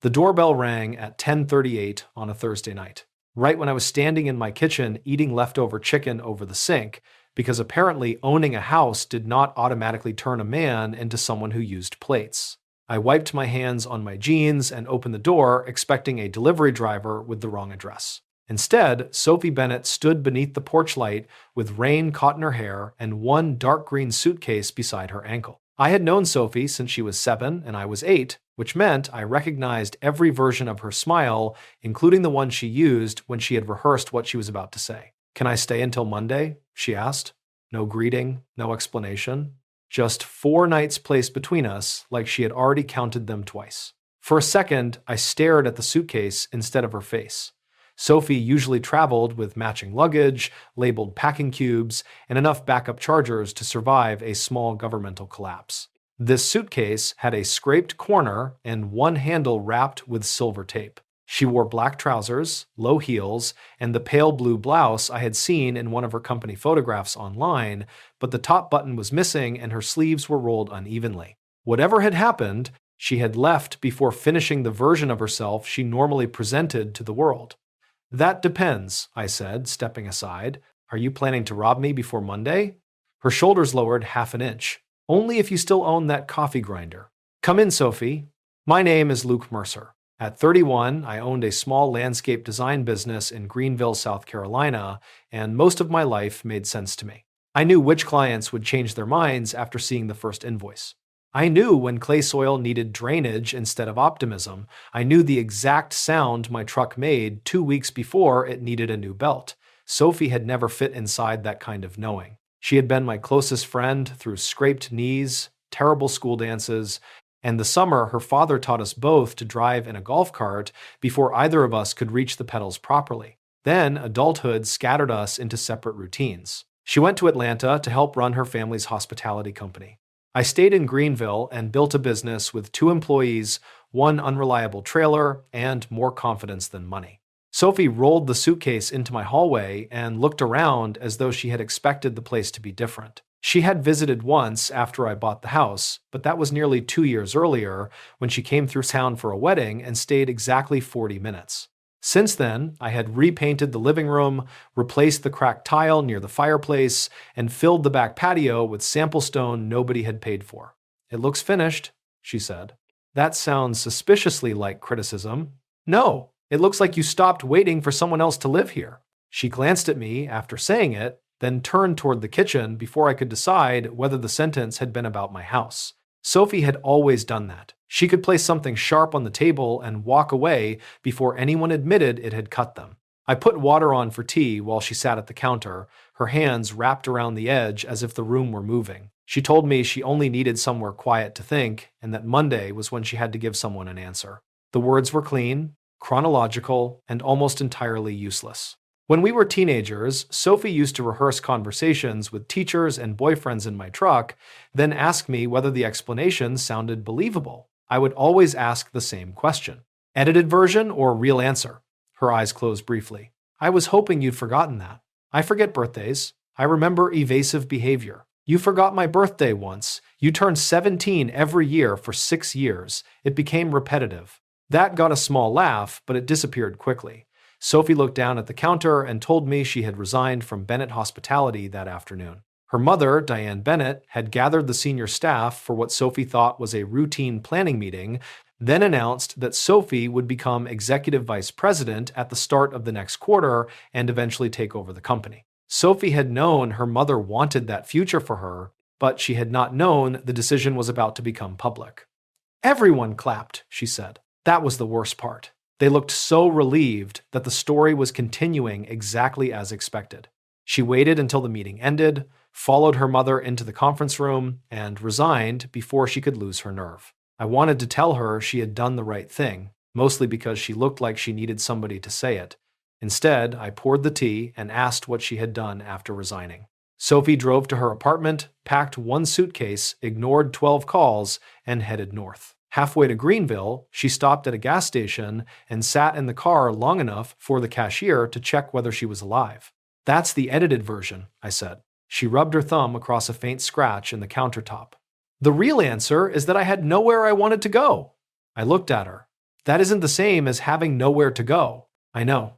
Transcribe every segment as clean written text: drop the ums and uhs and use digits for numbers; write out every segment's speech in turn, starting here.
The doorbell rang at 10:38 on a Thursday night, right when I was standing in my kitchen eating leftover chicken over the sink, because apparently owning a house did not automatically turn a man into someone who used plates. I wiped my hands on my jeans and opened the door, expecting a delivery driver with the wrong address. Instead, Sophie Bennett stood beneath the porch light with rain caught in her hair and one dark green suitcase beside her ankle. I had known Sophie since she was 7 and I was 8, which meant I recognized every version of her smile, including the one she used when she had rehearsed what she was about to say. "Can I stay until Monday?" she asked. No greeting, no explanation. Just 4 nights placed between us, like she had already counted them twice. For a second, I stared at the suitcase instead of her face. Sophie usually traveled with matching luggage, labeled packing cubes, and enough backup chargers to survive a small governmental collapse. This suitcase had a scraped corner and one handle wrapped with silver tape. She wore black trousers, low heels, and the pale blue blouse I had seen in one of her company photographs online, but the top button was missing and her sleeves were rolled unevenly. Whatever had happened, she had left before finishing the version of herself she normally presented to the world. "That depends," I said, stepping aside. "Are you planning to rob me before Monday?" Her shoulders lowered half an inch. "Only if you still own that coffee grinder." "Come in, Sophie. My name is Luke Mercer. At 31, I owned a small landscape design business in Greenville, South Carolina, and most of my life made sense to me. I knew which clients would change their minds after seeing the first invoice. I knew when clay soil needed drainage instead of optimism. I knew the exact sound my truck made 2 weeks before it needed a new belt. Sophie had never fit inside that kind of knowing. She had been my closest friend through scraped knees, terrible school dances, and the summer her father taught us both to drive in a golf cart before either of us could reach the pedals properly. Then adulthood scattered us into separate routines. She went to Atlanta to help run her family's hospitality company. I stayed in Greenville and built a business with 2 employees, 1 unreliable trailer, and more confidence than money. Sophie rolled the suitcase into my hallway and looked around as though she had expected the place to be different. She had visited once after I bought the house, but that was nearly 2 years earlier when she came through town for a wedding and stayed exactly 40 minutes. Since then, I had repainted the living room, replaced the cracked tile near the fireplace, and filled the back patio with sample stone nobody had paid for. "It looks finished," she said. "That sounds suspiciously like criticism." "No, it looks like you stopped waiting for someone else to live here." She glanced at me after saying it, then turned toward the kitchen before I could decide whether the sentence had been about my house. Sophie had always done that. She could place something sharp on the table and walk away before anyone admitted it had cut them. I put water on for tea while she sat at the counter, her hands wrapped around the edge as if the room were moving. She told me she only needed somewhere quiet to think, and that Monday was when she had to give someone an answer. The words were clean, chronological, and almost entirely useless. When we were teenagers, Sophie used to rehearse conversations with teachers and boyfriends in my truck, then ask me whether the explanations sounded believable. I would always ask the same question. "Edited version or real answer?" Her eyes closed briefly. "I was hoping you'd forgotten that. I forget birthdays. I remember evasive behavior. You forgot my birthday once. You turned 17 every year for 6 years. It became repetitive." That got a small laugh, but it disappeared quickly. Sophie looked down at the counter and told me she had resigned from Bennett Hospitality that afternoon. Her mother, Diane Bennett, had gathered the senior staff for what Sophie thought was a routine planning meeting, then announced that Sophie would become executive vice president at the start of the next quarter and eventually take over the company. Sophie had known her mother wanted that future for her, but she had not known the decision was about to become public. "Everyone clapped," she said. That was the worst part. They looked so relieved that the story was continuing exactly as expected. She waited until the meeting ended, followed her mother into the conference room, and resigned before she could lose her nerve. I wanted to tell her she had done the right thing, mostly because she looked like she needed somebody to say it. Instead, I poured the tea and asked what she had done after resigning. Sophie drove to her apartment, packed 1 suitcase, ignored 12 calls, and headed north. Halfway to Greenville, she stopped at a gas station and sat in the car long enough for the cashier to check whether she was alive. "That's the edited version," I said. She rubbed her thumb across a faint scratch in the countertop. "The real answer is that I had nowhere I wanted to go." I looked at her. That isn't the same as having nowhere to go. I know.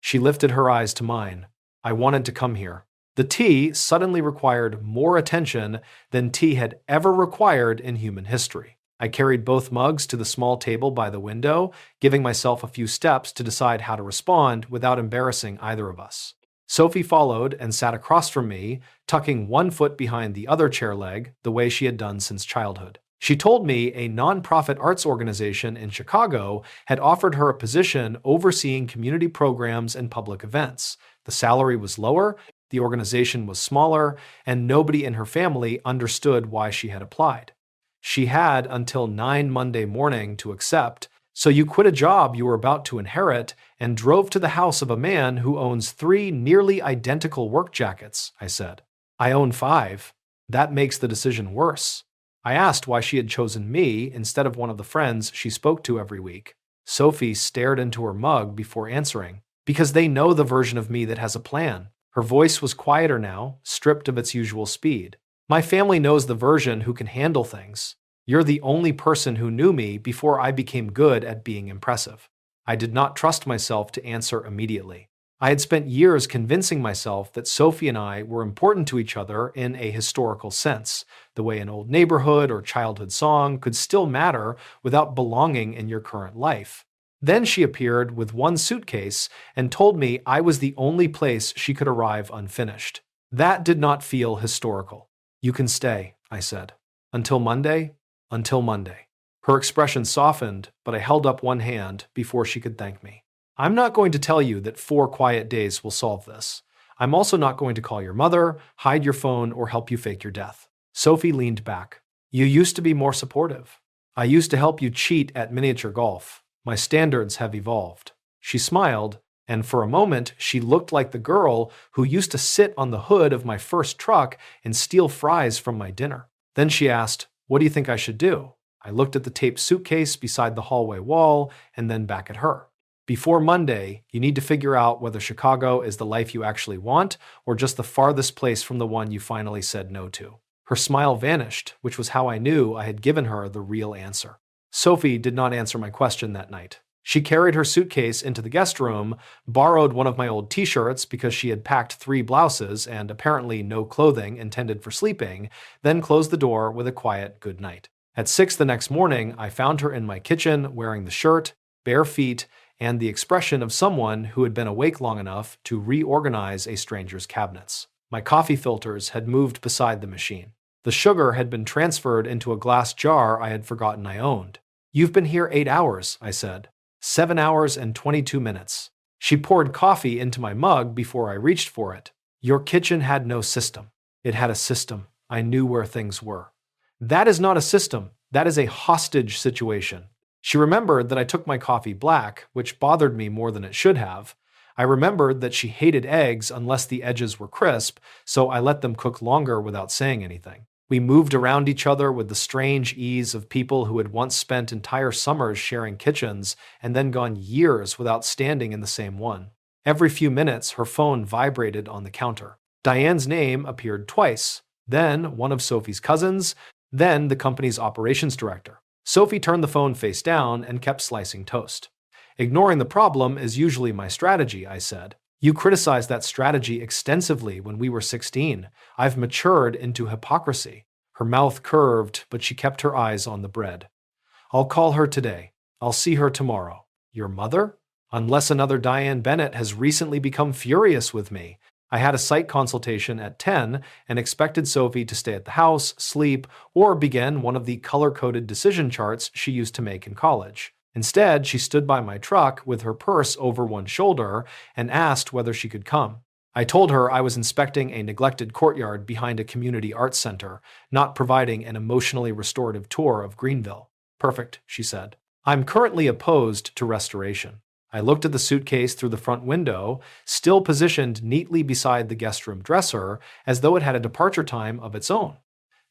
She lifted her eyes to mine. I wanted to come here. The tea suddenly required more attention than tea had ever required in human history. I carried both mugs to the small table by the window, giving myself a few steps to decide how to respond without embarrassing either of us. Sophie followed and sat across from me, tucking one foot behind the other chair leg, the way she had done since childhood. She told me a nonprofit arts organization in Chicago had offered her a position overseeing community programs and public events. The salary was lower, the organization was smaller, and nobody in her family understood why she had applied. She had until 9 Monday morning to accept, so you quit a job you were about to inherit and drove to the house of a man who owns 3 nearly identical work jackets, I said. I own 5. That makes the decision worse. I asked why she had chosen me instead of one of the friends she spoke to every week. Sophie stared into her mug before answering. Because they know the version of me that has a plan. Her voice was quieter now, stripped of its usual speed. My family knows the version who can handle things. You're the only person who knew me before I became good at being impressive. I did not trust myself to answer immediately. I had spent years convincing myself that Sophie and I were important to each other in a historical sense, the way an old neighborhood or childhood song could still matter without belonging in your current life. Then she appeared with one suitcase and told me I was the only place she could arrive unfinished. That did not feel historical. You can stay, I said. Until Monday? Until Monday. Her expression softened, but I held up one hand before she could thank me. I'm not going to tell you that 4 quiet days will solve this. I'm also not going to call your mother, hide your phone, or help you fake your death. Sophie leaned back. You used to be more supportive. I used to help you cheat at miniature golf. My standards have evolved. She smiled, and for a moment she looked like the girl who used to sit on the hood of my first truck and steal fries from my dinner. Then she asked, "What do you think I should do?" I looked at the taped suitcase beside the hallway wall and then back at her. Before Monday, you need to figure out whether Chicago is the life you actually want or just the farthest place from the one you finally said no to. Her smile vanished, which was how I knew I had given her the real answer. Sophie did not answer my question that night. She carried her suitcase into the guest room, borrowed one of my old t-shirts because she had packed 3 blouses and apparently no clothing intended for sleeping, then closed the door with a quiet good night. At 6 the next morning, I found her in my kitchen wearing the shirt, bare feet, and the expression of someone who had been awake long enough to reorganize a stranger's cabinets. My coffee filters had moved beside the machine. The sugar had been transferred into a glass jar I had forgotten I owned. You've been here 8 hours, I said. 7 hours and 22 minutes. She poured coffee into my mug before I reached for it. Your kitchen had no system. It had a system. I knew where things were. That is not a system. That is a hostage situation. She remembered that I took my coffee black, which bothered me more than it should have. I remembered that she hated eggs unless the edges were crisp, so I let them cook longer without saying anything. We moved around each other with the strange ease of people who had once spent entire summers sharing kitchens and then gone years without standing in the same one. Every few minutes, her phone vibrated on the counter. Diane's name appeared twice, then one of Sophie's cousins, then the company's operations director. Sophie turned the phone face down and kept slicing toast. Ignoring the problem is usually my strategy, I said. You criticized that strategy extensively when we were 16. I've matured into hypocrisy. Her mouth curved, but she kept her eyes on the bread. I'll call her today. I'll see her tomorrow. Your mother? Unless another Diane Bennett has recently become furious with me. I had a psych consultation at 10 and expected Sophie to stay at the house, sleep, or begin one of the color-coded decision charts she used to make in college. Instead, she stood by my truck with her purse over one shoulder and asked whether she could come. I told her I was inspecting a neglected courtyard behind a community arts center, not providing an emotionally restorative tour of Greenville. Perfect, she said. I'm currently opposed to restoration. I looked at the suitcase through the front window, still positioned neatly beside the guest room dresser, as though it had a departure time of its own.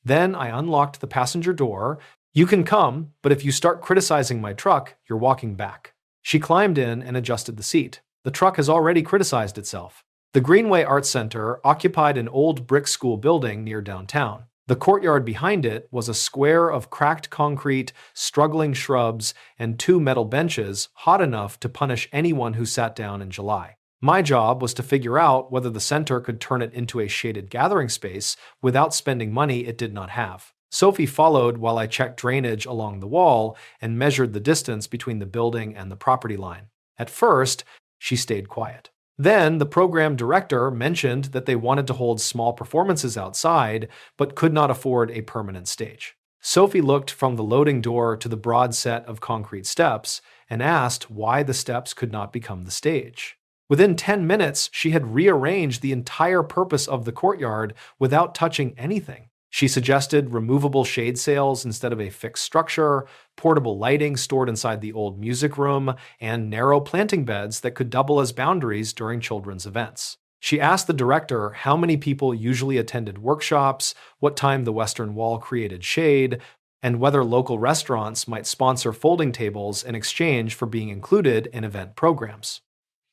Then I unlocked the passenger door. You can come, but if you start criticizing my truck, you're walking back. She climbed in and adjusted the seat. The truck has already criticized itself. The Greenway Arts Center occupied an old brick school building near downtown. The courtyard behind it was a square of cracked concrete, struggling shrubs, and two metal benches hot enough to punish anyone who sat down in July. My job was to figure out whether the center could turn it into a shaded gathering space without spending money it did not have. Sophie followed while I checked drainage along the wall and measured the distance between the building and the property line. At first, she stayed quiet. Then the program director mentioned that they wanted to hold small performances outside, but could not afford a permanent stage. Sophie looked from the loading door to the broad set of concrete steps and asked why the steps could not become the stage. Within 10 minutes, she had rearranged the entire purpose of the courtyard without touching anything. She suggested removable shade sails instead of a fixed structure, portable lighting stored inside the old music room, and narrow planting beds that could double as boundaries during children's events. She asked the director how many people usually attended workshops, what time the Western Wall created shade, and whether local restaurants might sponsor folding tables in exchange for being included in event programs.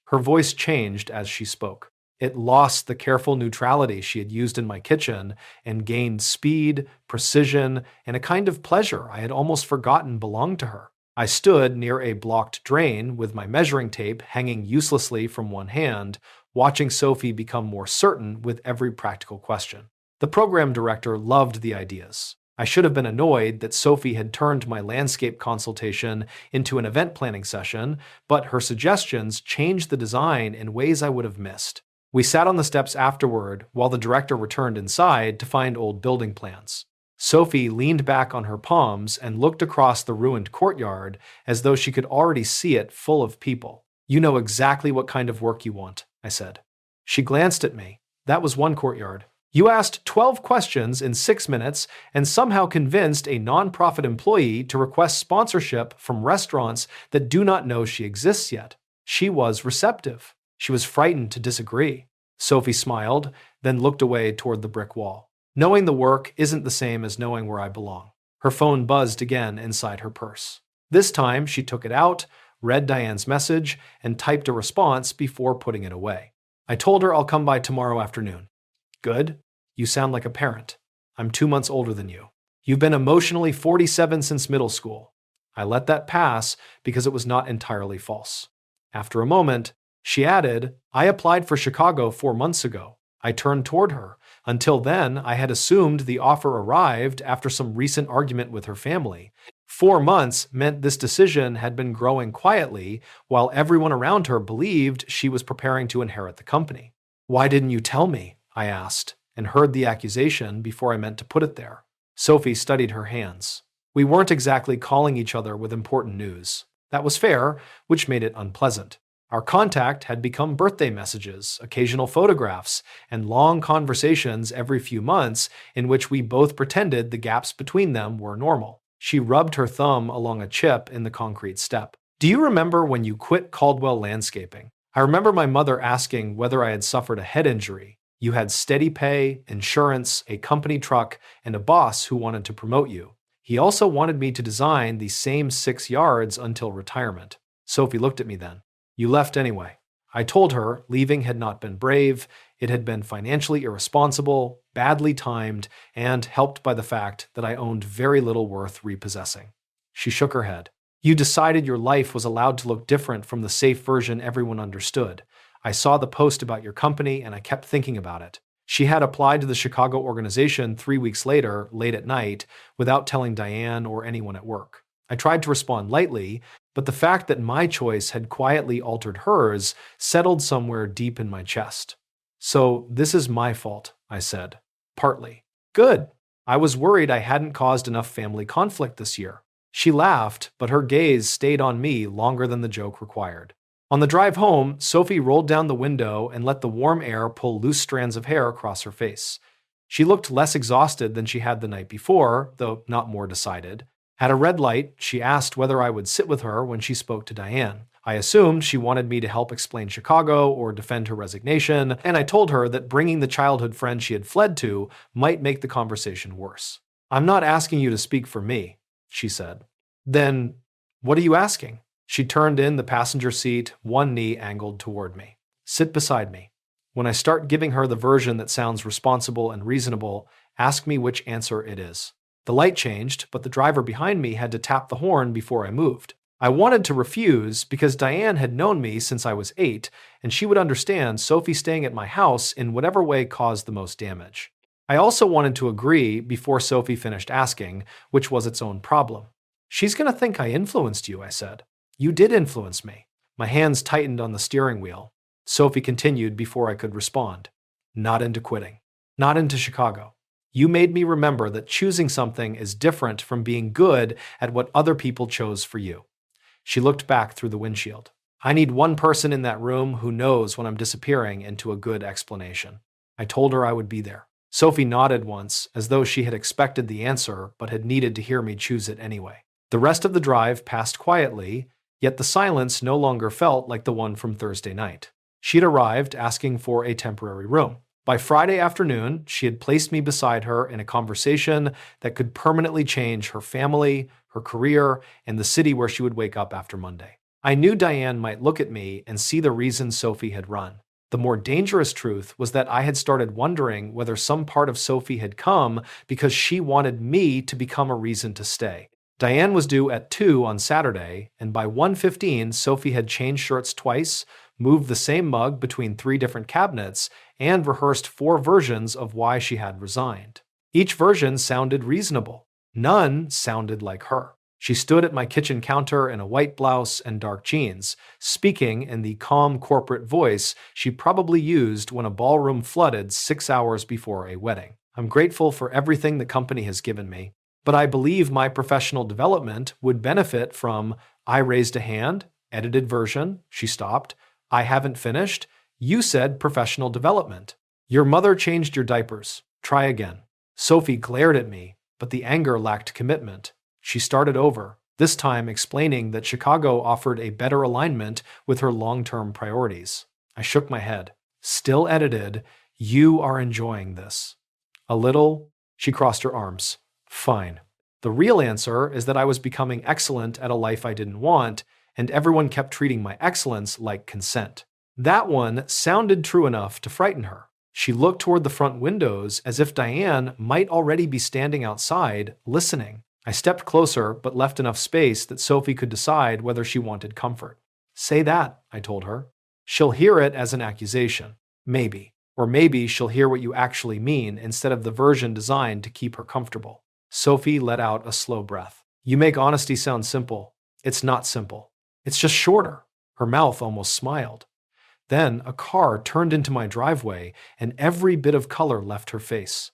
Her voice changed as she spoke. It lost the careful neutrality she had used in my kitchen and gained speed, precision, and a kind of pleasure I had almost forgotten belonged to her. I stood near a blocked drain with my measuring tape hanging uselessly from one hand, watching Sophie become more certain with every practical question. The program director loved the ideas. I should have been annoyed that Sophie had turned my landscape consultation into an event planning session, but her suggestions changed the design in ways I would have missed. We sat on the steps afterward while the director returned inside to find old building plans. Sophie leaned back on her palms and looked across the ruined courtyard as though she could already see it full of people. "You know exactly what kind of work you want," I said. She glanced at me. "That was one courtyard. You asked 12 questions in 6 minutes and somehow convinced a nonprofit employee to request sponsorship from restaurants that do not know she exists yet." She was receptive. She was frightened to disagree. Sophie smiled, then looked away toward the brick wall. Knowing the work isn't the same as knowing where I belong. Her phone buzzed again inside her purse. This time, she took it out, read Diane's message, and typed a response before putting it away. "I told her I'll come by tomorrow afternoon." "Good. You sound like a parent. I'm 2 months older than you. You've been emotionally 47 since middle school." I let that pass because it was not entirely false. After a moment, she added, "I applied for Chicago 4 months ago." I turned toward her. Until then, I had assumed the offer arrived after some recent argument with her family. 4 months meant this decision had been growing quietly, while everyone around her believed she was preparing to inherit the company. "Why didn't you tell me?" I asked, and heard the accusation before I meant to put it there. Sophie studied her hands. We weren't exactly calling each other with important news. That was fair, which made it unpleasant. Our contact had become birthday messages, occasional photographs, and long conversations every few months in which we both pretended the gaps between them were normal. She rubbed her thumb along a chip in the concrete step. "Do you remember when you quit Caldwell Landscaping? I remember my mother asking whether I had suffered a head injury. You had steady pay, insurance, a company truck, and a boss who wanted to promote you. He also wanted me to design the same 6 yards until retirement." Sophie looked at me then. "You left anyway." I told her leaving had not been brave, it had been financially irresponsible, badly timed, and helped by the fact that I owned very little worth repossessing. She shook her head. "You decided your life was allowed to look different from the safe version everyone understood. I saw the post about your company and I kept thinking about it." She had applied to the Chicago organization 3 weeks later, late at night, without telling Diane or anyone at work. I tried to respond lightly, but the fact that my choice had quietly altered hers settled somewhere deep in my chest. "So this is my fault," I said. "Partly." "Good. I was worried I hadn't caused enough family conflict this year." She laughed, but her gaze stayed on me longer than the joke required. On the drive home, Sophie rolled down the window and let the warm air pull loose strands of hair across her face. She looked less exhausted than she had the night before, though not more decided. At a red light, she asked whether I would sit with her when she spoke to Diane. I assumed she wanted me to help explain Chicago or defend her resignation, and I told her that bringing the childhood friend she had fled to might make the conversation worse. "I'm not asking you to speak for me," she said. "Then, what are you asking?" She turned in the passenger seat, one knee angled toward me. "Sit beside me." When I start giving her the version that sounds responsible and reasonable, Ask me which answer it is. The light changed, but the driver behind me had to tap the horn before I moved. I wanted to refuse because Diane had known me since I was 8, and she would understand Sophie staying at my house in whatever way caused the most damage. I also wanted to agree before Sophie finished asking, which was its own problem. She's going to think I influenced you, I said. You did influence me. My hands tightened on the steering wheel. Sophie continued before I could respond. Not into quitting. Not into Chicago. You made me remember that choosing something is different from being good at what other people chose for you. She looked back through the windshield. I need one person in that room who knows when I'm disappearing into a good explanation. I told her I would be there. Sophie nodded once, as though she had expected the answer but had needed to hear me choose it anyway. The rest of the drive passed quietly, yet the silence no longer felt like the one from Thursday night. She'd arrived asking for a temporary room. By Friday afternoon, she had placed me beside her in a conversation that could permanently change her family, her career, and the city where she would wake up after Monday. I knew Diane might look at me and see the reason Sophie had run. The more dangerous truth was that I had started wondering whether some part of Sophie had come because she wanted me to become a reason to stay. Diane was due at 2 on Saturday, and by 1:15, Sophie had changed shirts twice, moved the same mug between 3 different cabinets, and rehearsed 4 versions of why she had resigned. Each version sounded reasonable. None sounded like her. She stood at my kitchen counter in a white blouse and dark jeans, speaking in the calm corporate voice she probably used when a ballroom flooded 6 hours before a wedding. I'm grateful for everything the company has given me, but I believe my professional development would benefit from I raised a hand, edited version, she stopped, I haven't finished, you said professional development. Your mother changed your diapers. Try again. Sophie glared at me, but the anger lacked commitment. She started over, this time explaining that Chicago offered a better alignment with her long-term priorities. I shook my head. Still edited, you are enjoying this. A little, she crossed her arms. Fine. The real answer is that I was becoming excellent at a life I didn't want, and everyone kept treating my excellence like consent. That one sounded true enough to frighten her. She looked toward the front windows as if Diane might already be standing outside, listening. I stepped closer, but left enough space that Sophie could decide whether she wanted comfort. Say that, I told her. She'll hear it as an accusation. Maybe. Or maybe she'll hear what you actually mean instead of the version designed to keep her comfortable. Sophie let out a slow breath. You make honesty sound simple. It's not simple. It's just shorter. Her mouth almost smiled. Then a car turned into my driveway, and every bit of color left her face.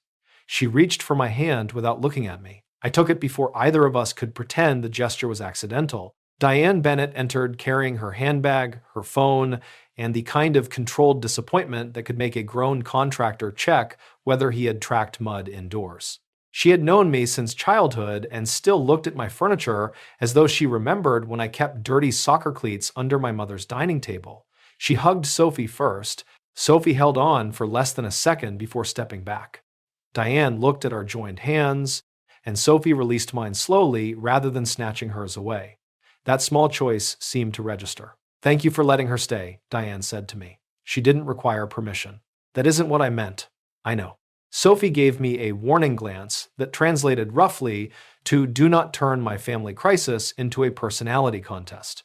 She reached for my hand without looking at me. I took it before either of us could pretend the gesture was accidental. Diane Bennett entered carrying her handbag, her phone, and the kind of controlled disappointment that could make a grown contractor check whether he had tracked mud indoors. She had known me since childhood and still looked at my furniture as though she remembered when I kept dirty soccer cleats under my mother's dining table. She hugged Sophie first. Sophie held on for less than a second before stepping back. Diane looked at our joined hands, and Sophie released mine slowly rather than snatching hers away. That small choice seemed to register. Thank you for letting her stay, Diane said to me. She didn't require permission. That isn't what I meant. I know. Sophie gave me a warning glance that translated roughly to do not turn my family crisis into a personality contest.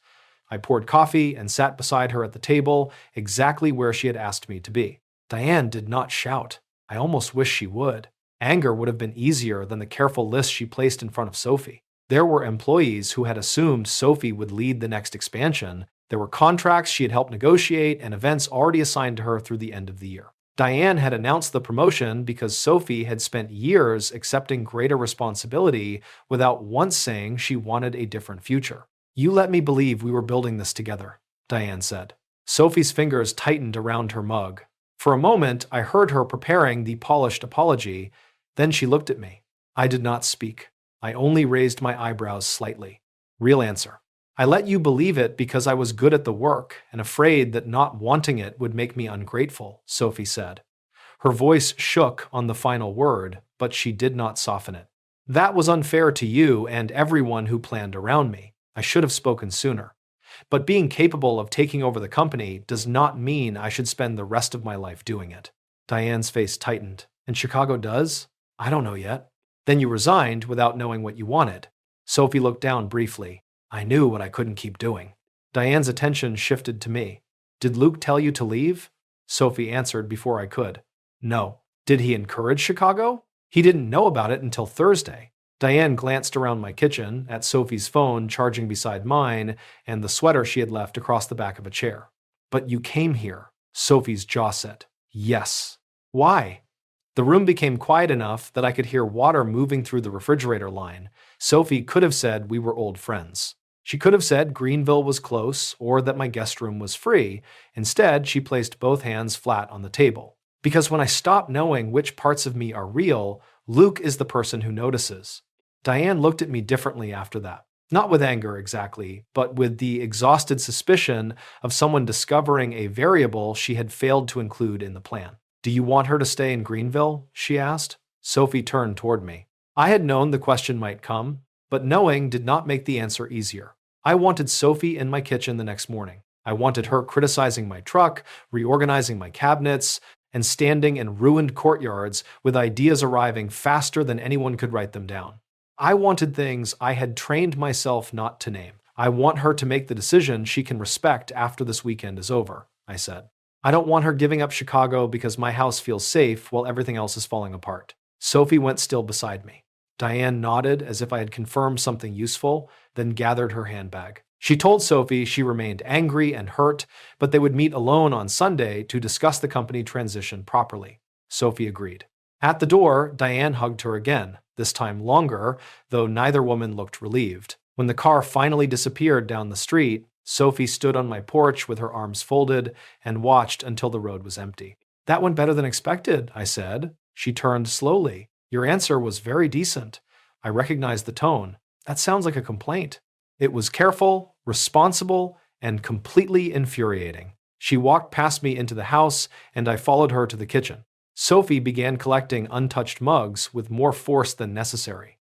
I poured coffee and sat beside her at the table, exactly where she had asked me to be. Diane did not shout. I almost wished she would. Anger would have been easier than the careful list she placed in front of Sophie. There were employees who had assumed Sophie would lead the next expansion. There were contracts she had helped negotiate and events already assigned to her through the end of the year. Diane had announced the promotion because Sophie had spent years accepting greater responsibility without once saying she wanted a different future. You let me believe we were building this together, Diane said. Sophie's fingers tightened around her mug. For a moment, I heard her preparing the polished apology. Then she looked at me. I did not speak. I only raised my eyebrows slightly. Real answer. I let you believe it because I was good at the work and afraid that not wanting it would make me ungrateful, Sophie said. Her voice shook on the final word, but she did not soften it. That was unfair to you and everyone who planned around me. I should have spoken sooner. But being capable of taking over the company does not mean I should spend the rest of my life doing it. Diane's face tightened. And Chicago does? I don't know yet. Then you resigned without knowing what you wanted. Sophie looked down briefly. I knew what I couldn't keep doing. Diane's attention shifted to me. Did Luke tell you to leave? Sophie answered before I could. No. Did he encourage Chicago? He didn't know about it until Thursday. Diane glanced around my kitchen, at Sophie's phone charging beside mine, and the sweater she had left across the back of a chair. But you came here. Sophie's jaw set. Yes. Why? The room became quiet enough that I could hear water moving through the refrigerator line. Sophie could have said we were old friends. She could have said Greenville was close or that my guest room was free. Instead, she placed both hands flat on the table. Because when I stop knowing which parts of me are real, Luke is the person who notices. Diane looked at me differently after that. Not with anger exactly, but with the exhausted suspicion of someone discovering a variable she had failed to include in the plan. Do you want her to stay in Greenville? She asked. Sophie turned toward me. I had known the question might come, but knowing did not make the answer easier. I wanted Sophie in my kitchen the next morning. I wanted her criticizing my truck, reorganizing my cabinets, and standing in ruined courtyards with ideas arriving faster than anyone could write them down. I wanted things I had trained myself not to name. I want her to make the decision she can respect after this weekend is over, I said. I don't want her giving up Chicago because my house feels safe while everything else is falling apart. Sophie went still beside me. Diane nodded as if I had confirmed something useful, then gathered her handbag. She told Sophie she remained angry and hurt, but they would meet alone on Sunday to discuss the company transition properly. Sophie agreed. At the door, Diane hugged her again, this time longer, though neither woman looked relieved. When the car finally disappeared down the street, Sophie stood on my porch with her arms folded and watched until the road was empty. That went better than expected, I said. She turned slowly. Your answer was very decent. I recognized the tone. That sounds like a complaint. It was careful, responsible, and completely infuriating. She walked past me into the house, and I followed her to the kitchen. Sophie began collecting untouched mugs with more force than necessary.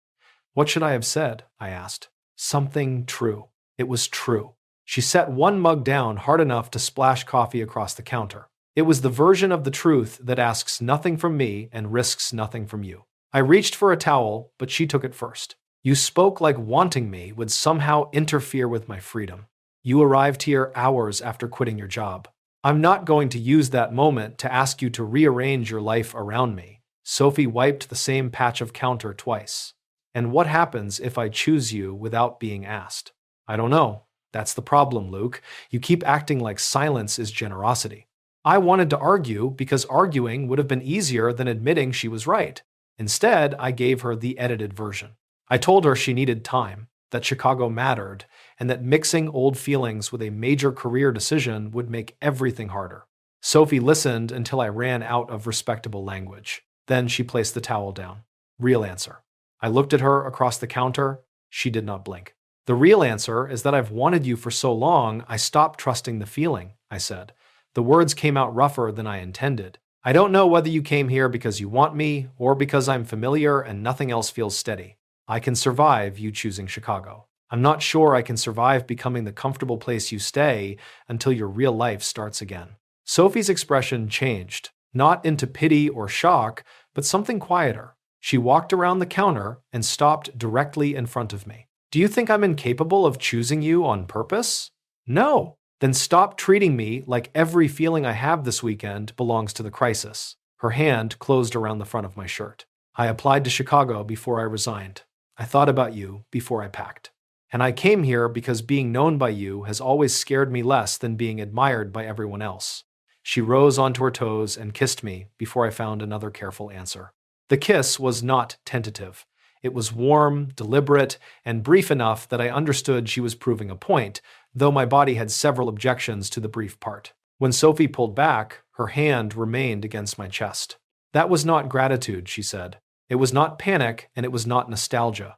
What should I have said? I asked. Something true. It was true. She set one mug down hard enough to splash coffee across the counter. It was the version of the truth that asks nothing from me and risks nothing from you. I reached for a towel, but she took it first. You spoke like wanting me would somehow interfere with my freedom. You arrived here hours after quitting your job. I'm not going to use that moment to ask you to rearrange your life around me. Sophie wiped the same patch of counter twice. And what happens if I choose you without being asked? I don't know. That's the problem, Luke. You keep acting like silence is generosity. I wanted to argue because arguing would have been easier than admitting she was right. Instead, I gave her the edited version. I told her she needed time, that Chicago mattered, and that mixing old feelings with a major career decision would make everything harder. Sophie listened until I ran out of respectable language. Then she placed the towel down. Real answer. I looked at her across the counter. She did not blink. The real answer is that I've wanted you for so long, I stopped trusting the feeling, I said. The words came out rougher than I intended. I don't know whether you came here because you want me or because I'm familiar and nothing else feels steady. I can survive you choosing Chicago. I'm not sure I can survive becoming the comfortable place you stay until your real life starts again. Sophie's expression changed, not into pity or shock, but something quieter. She walked around the counter and stopped directly in front of me. Do you think I'm incapable of choosing you on purpose? No. Then stop treating me like every feeling I have this weekend belongs to the crisis. Her hand closed around the front of my shirt. I applied to Chicago before I resigned. I thought about you before I packed. And I came here because being known by you has always scared me less than being admired by everyone else. She rose onto her toes and kissed me before I found another careful answer. The kiss was not tentative. It was warm, deliberate, and brief enough that I understood she was proving a point, though my body had several objections to the brief part. When Sophie pulled back, her hand remained against my chest. That was not gratitude, she said. It was not panic, and it was not nostalgia.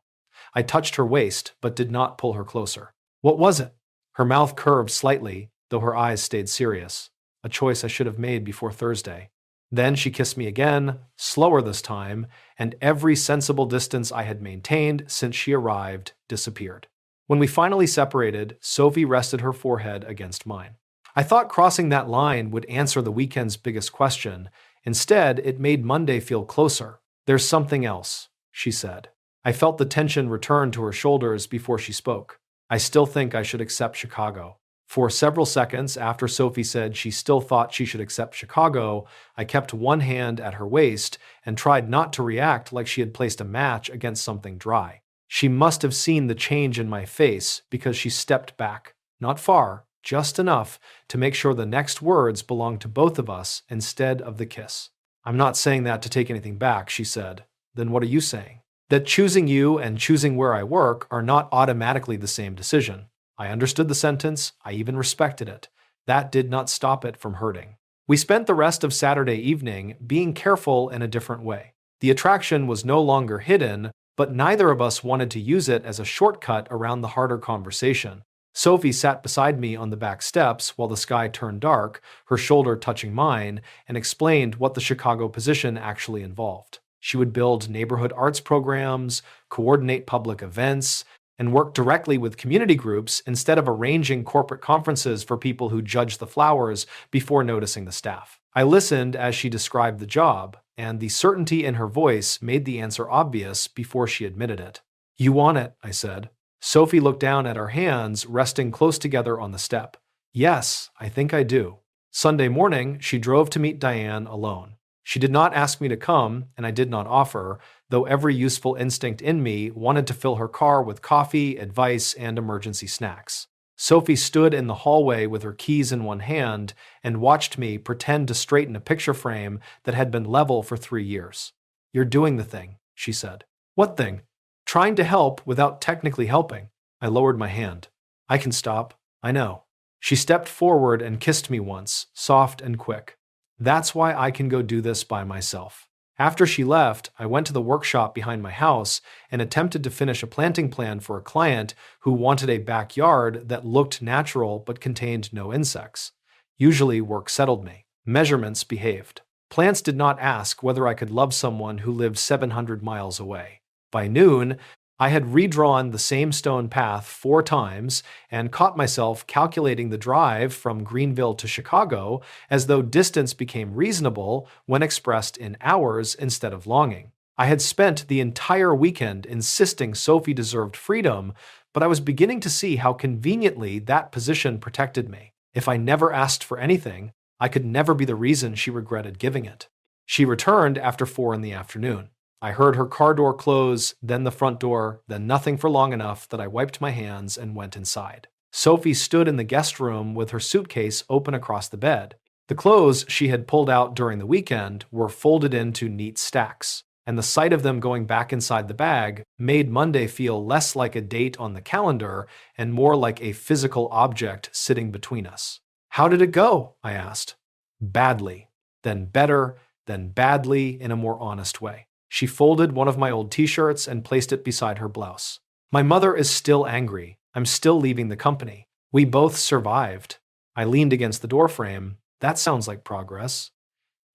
I touched her waist, but did not pull her closer. What was it? Her mouth curved slightly, though her eyes stayed serious. A choice I should have made before Thursday. Then she kissed me again, slower this time, and every sensible distance I had maintained since she arrived disappeared. When we finally separated, Sophie rested her forehead against mine. I thought crossing that line would answer the weekend's biggest question. Instead, it made Monday feel closer. "There's something else," she said. I felt the tension return to her shoulders before she spoke. "I still think I should accept Chicago." For several seconds after Sophie said she still thought she should accept Chicago, I kept one hand at her waist and tried not to react like she had placed a match against something dry. She must have seen the change in my face because she stepped back, not far, just enough to make sure the next words belonged to both of us instead of the kiss. "I'm not saying that to take anything back," she said. "Then what are you saying?" "That choosing you and choosing where I work are not automatically the same decision." I understood the sentence, I even respected it. That did not stop it from hurting. We spent the rest of Saturday evening being careful in a different way. The attraction was no longer hidden, but neither of us wanted to use it as a shortcut around the harder conversation. Sophie sat beside me on the back steps while the sky turned dark, her shoulder touching mine, and explained what the Chicago position actually involved. She would build neighborhood arts programs, coordinate public events, and work directly with community groups instead of arranging corporate conferences for people who judge the flowers before noticing the staff. I listened as she described the job, and the certainty in her voice made the answer obvious before she admitted it. "You want it," I said. Sophie looked down at her hands, resting close together on the step. "Yes, I think I do." Sunday morning, she drove to meet Diane alone. She did not ask me to come, and I did not offer, though every useful instinct in me wanted to fill her car with coffee, advice, and emergency snacks. Sophie stood in the hallway with her keys in one hand and watched me pretend to straighten a picture frame that had been level for 3 years. "You're doing the thing," she said. "What thing?" "Trying to help without technically helping." I lowered my hand. "I can stop. I know." She stepped forward and kissed me once, soft and quick. "That's why I can go do this by myself." After she left, I went to the workshop behind my house and attempted to finish a planting plan for a client who wanted a backyard that looked natural but contained no insects. Usually work settled me. Measurements behaved. Plants did not ask whether I could love someone who lived 700 miles away. By noon, I had redrawn the same stone path 4 times and caught myself calculating the drive from Greenville to Chicago as though distance became reasonable when expressed in hours instead of longing. I had spent the entire weekend insisting Sophie deserved freedom, but I was beginning to see how conveniently that position protected me. If I never asked for anything, I could never be the reason she regretted giving it. She returned after 4 in the afternoon. I heard her car door close, then the front door, then nothing for long enough that I wiped my hands and went inside. Sophie stood in the guest room with her suitcase open across the bed. The clothes she had pulled out during the weekend were folded into neat stacks, and the sight of them going back inside the bag made Monday feel less like a date on the calendar and more like a physical object sitting between us. "How did it go?" I asked. "Badly, then better, then badly in a more honest way." She folded one of my old t-shirts and placed it beside her blouse. "My mother is still angry. I'm still leaving the company. We both survived." I leaned against the doorframe. That sounds like progress.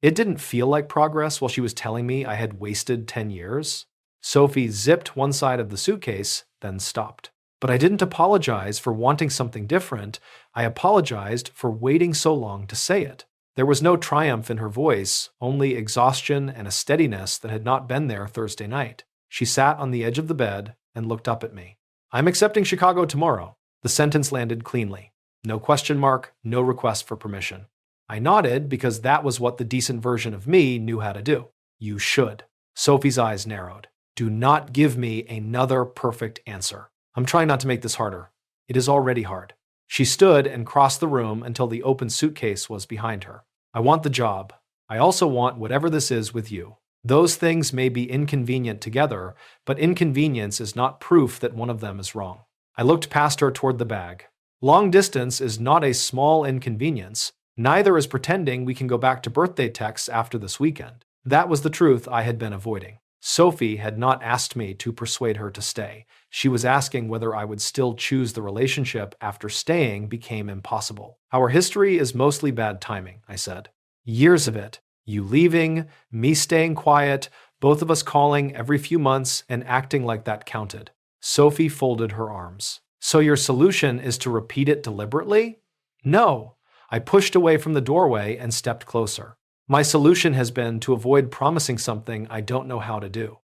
It didn't feel like progress while she was telling me I had wasted 10 years. Sophie zipped one side of the suitcase, then stopped. "But I didn't apologize for wanting something different. I apologized for waiting so long to say it." There was no triumph in her voice, only exhaustion and a steadiness that had not been there Thursday night. She sat on the edge of the bed and looked up at me. "I'm accepting Chicago tomorrow." The sentence landed cleanly. No question mark, no request for permission. I nodded because that was what the decent version of me knew how to do. "You should." Sophie's eyes narrowed. "Do not give me another perfect answer. I'm trying not to make this harder. It is already hard." She stood and crossed the room until the open suitcase was behind her. "I want the job. I also want whatever this is with you. Those things may be inconvenient together, but inconvenience is not proof that one of them is wrong." I looked past her toward the bag. Long distance is not a small inconvenience. Neither is pretending we can go back to birthday texts after this weekend. That was the truth I had been avoiding. Sophie had not asked me to persuade her to stay. She was asking whether I would still choose the relationship after staying became impossible. "Our history is mostly bad timing," I said. "Years of it. You leaving, me staying quiet, both of us calling every few months and acting like that counted." Sophie folded her arms. "So your solution is to repeat it deliberately?" "No." I pushed away from the doorway and stepped closer. My solution has been to avoid promising something I don't know how to do.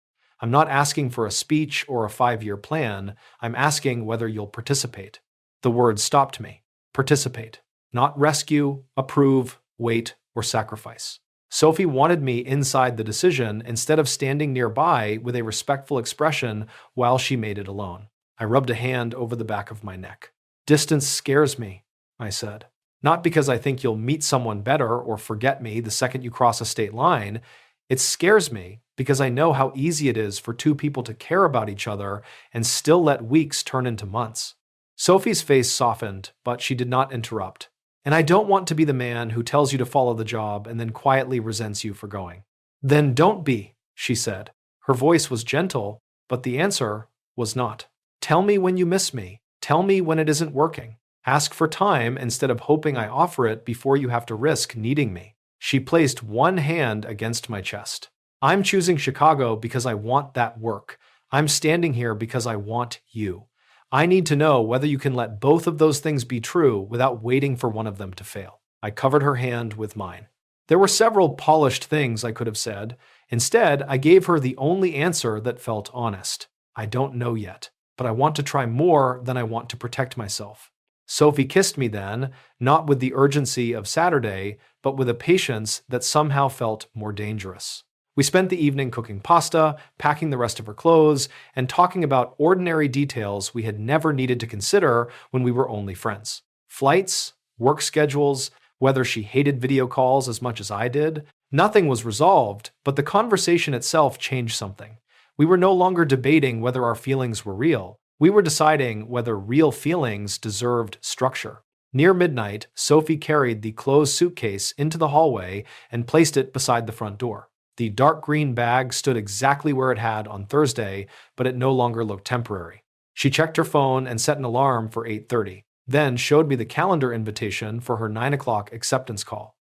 I'm not asking for a speech or a 5-year plan. I'm asking whether you'll participate. The word stopped me. Participate. Not rescue, approve, wait, or sacrifice. Sophie wanted me inside the decision instead of standing nearby with a respectful expression while she made it alone. I rubbed a hand over the back of my neck. Distance scares me, I said. Not because I think you'll meet someone better or forget me the second you cross a state line. It scares me because I know how easy it is for two people to care about each other and still let weeks turn into months. Sophie's face softened, but she did not interrupt. And I don't want to be the man who tells you to follow the job and then quietly resents you for going. Then don't be, she said. Her voice was gentle, but the answer was not. Tell me when you miss me. Tell me when it isn't working. Ask for time instead of hoping I offer it before you have to risk needing me. She placed one hand against my chest. I'm choosing Chicago because I want that work. I'm standing here because I want you. I need to know whether you can let both of those things be true without waiting for one of them to fail. I covered her hand with mine. There were several polished things I could have said. Instead, I gave her the only answer that felt honest. I don't know yet, but I want to try more than I want to protect myself. Sophie kissed me then, not with the urgency of Saturday, but with a patience that somehow felt more dangerous. We spent the evening cooking pasta, packing the rest of her clothes, and talking about ordinary details we had never needed to consider when we were only friends. Flights, work schedules, whether she hated video calls as much as I did. Nothing was resolved, but the conversation itself changed something. We were no longer debating whether our feelings were real. We were deciding whether real feelings deserved structure. Near midnight, Sophie carried the closed suitcase into the hallway and placed it beside the front door. The dark green bag stood exactly where it had on Thursday, but it no longer looked temporary. She checked her phone and set an alarm for 8:30, then showed me the calendar invitation for her 9 o'clock acceptance call.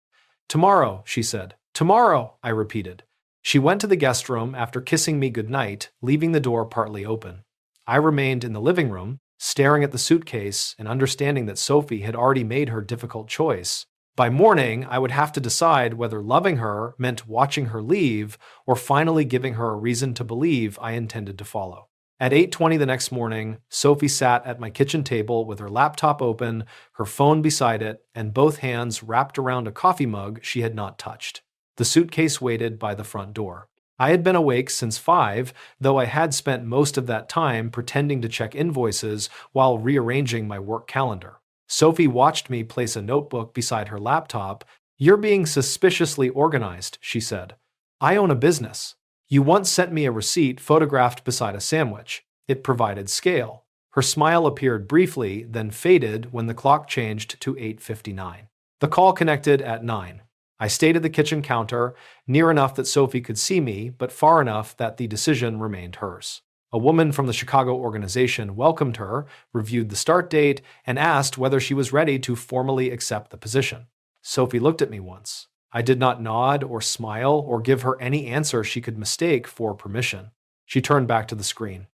Tomorrow, she said. Tomorrow, I repeated. She went to the guest room after kissing me goodnight, leaving the door partly open. I remained in the living room, staring at the suitcase and understanding that Sophie had already made her difficult choice. By morning, I would have to decide whether loving her meant watching her leave or finally giving her a reason to believe I intended to follow. At 8:20 the next morning, Sophie sat at my kitchen table with her laptop open, her phone beside it, and both hands wrapped around a coffee mug she had not touched. The suitcase waited by the front door. I had been awake since 5, though I had spent most of that time pretending to check invoices while rearranging my work calendar. Sophie watched me place a notebook beside her laptop. You're being suspiciously organized, she said. I own a business. You once sent me a receipt photographed beside a sandwich. It provided scale. Her smile appeared briefly, then faded when the clock changed to 8:59. The call connected at 9. I stayed at the kitchen counter, near enough that Sophie could see me, but far enough that the decision remained hers. A woman from the Chicago organization welcomed her, reviewed the start date, and asked whether she was ready to formally accept the position. Sophie looked at me once. I did not nod or smile or give her any answer she could mistake for permission. She turned back to the screen.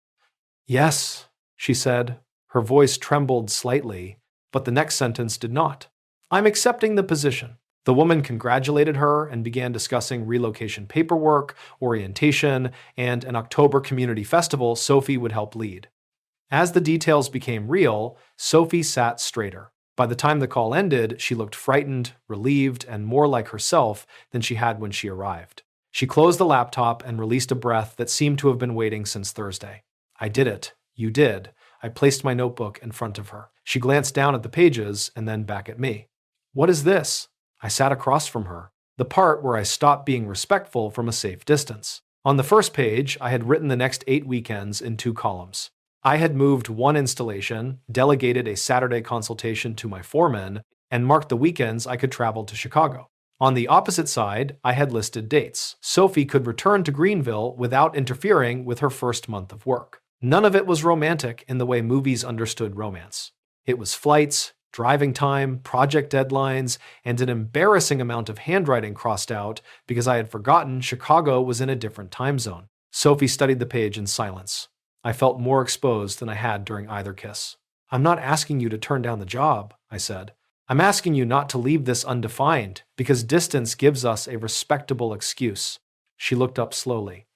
Yes, she said. Her voice trembled slightly, but the next sentence did not. I'm accepting the position. The woman congratulated her and began discussing relocation paperwork, orientation, and an October community festival Sophie would help lead. As the details became real, Sophie sat straighter. By the time the call ended, she looked frightened, relieved, and more like herself than she had when she arrived. She closed the laptop and released a breath that seemed to have been waiting since Thursday. I did it. You did. I placed my notebook in front of her. She glanced down at the pages and then back at me. What is this? I sat across from her, the part where I stopped being respectful from a safe distance. On the first page, I had written the next 8 weekends in 2 columns. I had moved 1 installation, delegated a Saturday consultation to my foreman, and marked the weekends I could travel to Chicago. On the opposite side, I had listed dates. Sophie could return to Greenville without interfering with her first month of work. None of it was romantic in the way movies understood romance. It was flights, driving time, project deadlines, and an embarrassing amount of handwriting crossed out because I had forgotten Chicago was in a different time zone. Sophie studied the page in silence. I felt more exposed than I had during either kiss. I'm not asking you to turn down the job, I said. I'm asking you not to leave this undefined, because distance gives us a respectable excuse. She looked up slowly.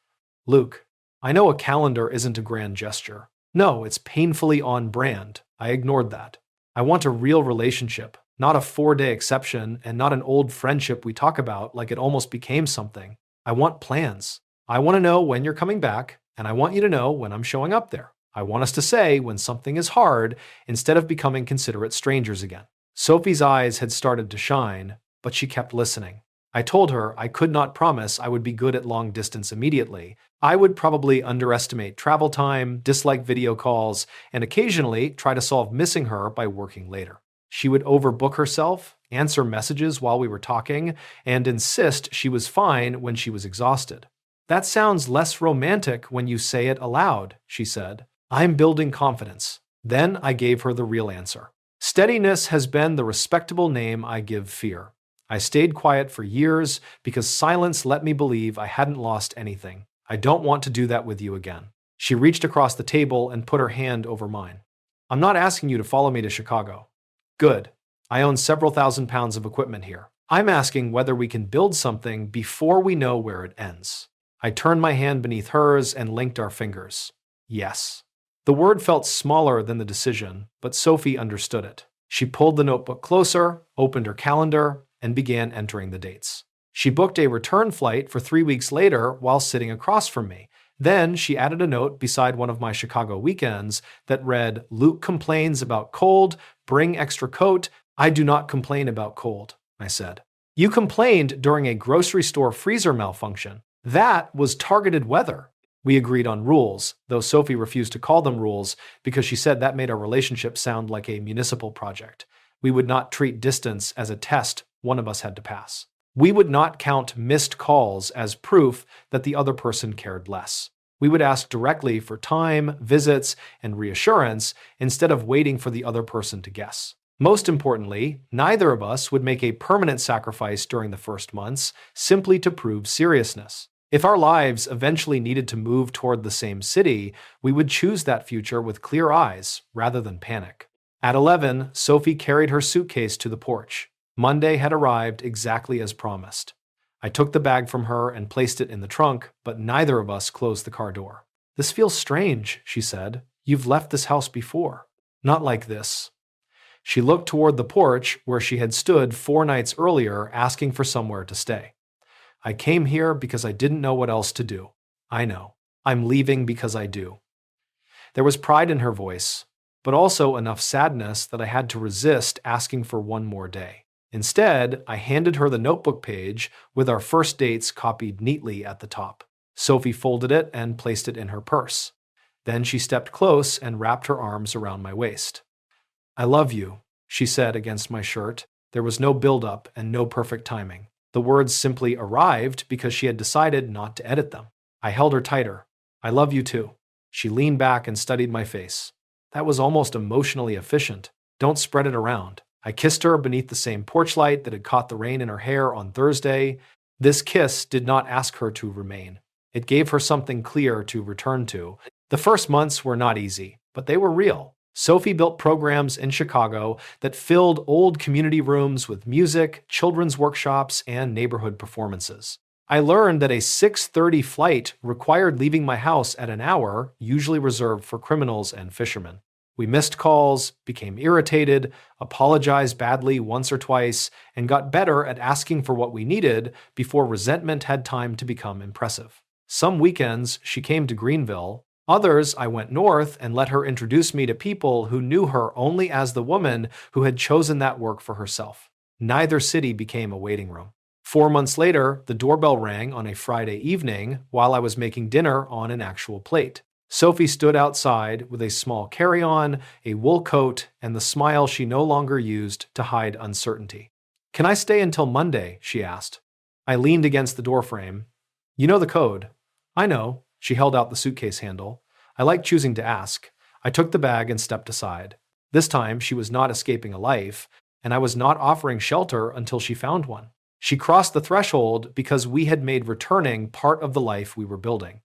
Luke, I know a calendar isn't a grand gesture. No, it's painfully on brand. I ignored that. I want a real relationship, not a 4-day exception, and not an old friendship we talk about like it almost became something. I want plans. I want to know when you're coming back, and I want you to know when I'm showing up there. I want us to say when something is hard instead of becoming considerate strangers again. Sophie's eyes had started to shine, but she kept listening. I told her I could not promise I would be good at long distance immediately. I would probably underestimate travel time, dislike video calls, and occasionally try to solve missing her by working later. She would overbook herself, answer messages while we were talking, and insist she was fine when she was exhausted. That sounds less romantic when you say it aloud, she said. I'm building confidence. Then I gave her the real answer. Steadiness has been the respectable name I give fear. I stayed quiet for years because silence let me believe I hadn't lost anything. I don't want to do that with you again. She reached across the table and put her hand over mine. I'm not asking you to follow me to Chicago. Good. I own several £1,000s of equipment here. I'm asking whether we can build something before we know where it ends. I turned my hand beneath hers and linked our fingers. Yes. The word felt smaller than the decision, but Sophie understood it. She pulled the notebook closer, opened her calendar, and began entering the dates. She booked a return flight for 3 weeks later while sitting across from me. Then she added a note beside one of my Chicago weekends that read, Luke complains about cold, bring extra coat. I do not complain about cold, I said. You complained during a grocery store freezer malfunction. That was targeted weather. We agreed on rules, though Sophie refused to call them rules because she said that made our relationship sound like a municipal project. We would not treat distance as a test one of us had to pass. We would not count missed calls as proof that the other person cared less. We would ask directly for time, visits, and reassurance instead of waiting for the other person to guess. Most importantly, neither of us would make a permanent sacrifice during the first months simply to prove seriousness. If our lives eventually needed to move toward the same city, we would choose that future with clear eyes rather than panic. At 11, Sophie carried her suitcase to the porch. Monday had arrived exactly as promised. I took the bag from her and placed it in the trunk, but neither of us closed the car door. This feels strange, she said. You've left this house before. Not like this. She looked toward the porch where she had stood 4 nights earlier asking for somewhere to stay. I came here because I didn't know what else to do. I know. I'm leaving because I do. There was pride in her voice, but also enough sadness that I had to resist asking for one more day. Instead, I handed her the notebook page with our first dates copied neatly at the top. Sophie folded it and placed it in her purse. Then she stepped close and wrapped her arms around my waist. I love you, she said against my shirt. There was no build-up and no perfect timing. The words simply arrived because she had decided not to edit them. I held her tighter. I love you too. She leaned back and studied my face. That was almost emotionally efficient. Don't spread it around. I kissed her beneath the same porch light that had caught the rain in her hair on Thursday. This kiss did not ask her to remain. It gave her something clear to return to. The first months were not easy, but they were real. Sophie built programs in Chicago that filled old community rooms with music, children's workshops, and neighborhood performances. I learned that a 6:30 flight required leaving my house at an hour, usually reserved for criminals and fishermen. We missed calls, became irritated, apologized badly once or twice, and got better at asking for what we needed before resentment had time to become impressive. Some weekends, she came to Greenville. Others, I went north and let her introduce me to people who knew her only as the woman who had chosen that work for herself. Neither city became a waiting room. 4 months later, the doorbell rang on a Friday evening while I was making dinner on an actual plate. Sophie stood outside with a small carry-on, a wool coat, and the smile she no longer used to hide uncertainty. Can I stay until Monday? She asked. I leaned against the doorframe. You know the code. I know. She held out the suitcase handle. I like choosing to ask. I took the bag and stepped aside. This time, she was not escaping a life, and I was not offering shelter until she found one. She crossed the threshold because we had made returning part of the life we were building.